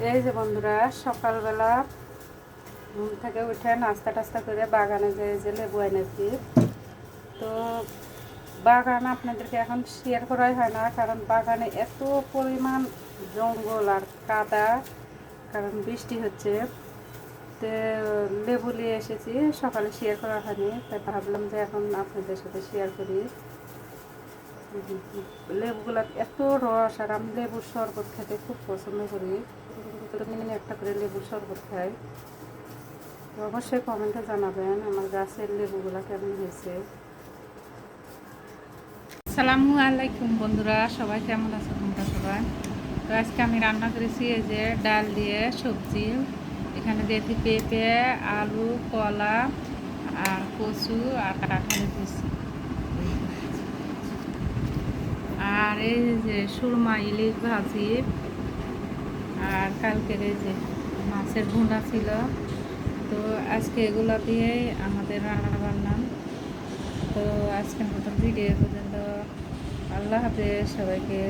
এই যে বন্ধুরা, সকালবেলা ঘুম থেকে উঠে নাস্তা টাস্তা করে বাগানে যে লেবু এনেছি। তো বাগান আপনাদেরকে এখন শেয়ার করাই হয় না, কারণ বাগানে এত পরিমাণ জঙ্গল আর কাদা, কারণ বৃষ্টি হচ্ছে। তো লেবু নিয়ে এসেছি, সকালে শেয়ার করা হয়নি, তাই ভাবলাম যে এখন আপনাদের সাথে শেয়ার করি। লেবুগুলো এত রস, আর আমি লেবুর শরবত খেতে খুব পছন্দ করি। প্রতিদিন একটা করে লেবুর শরবত খাই। তো অবশ্যই কমেন্টে জানাবেন আমার গাছের লেবুগুলো কেমন হয়েছে। আসসালামু আলাইকুম বন্ধুরা, সবাই কেমন আছো তোমরা সবাই? তো আজকে আমি রান্না করেছি এই যে ডাল দিয়ে সবজি। এখানে দিয়েছি পেঁপে, আলু, কলা আর কচু আর কাঁঠালের কুচি, আর এই যে সুরমা ইলিশ ভাজি, আর কালকের এই যে মাছের ভুনা ছিল। তো আজকে এগুলো দিয়েই আমাদের রান্না বান্না। তো আজকের মতন ভিডিও পর্যন্ত, আল্লাহ হাফেজ সবাইকে।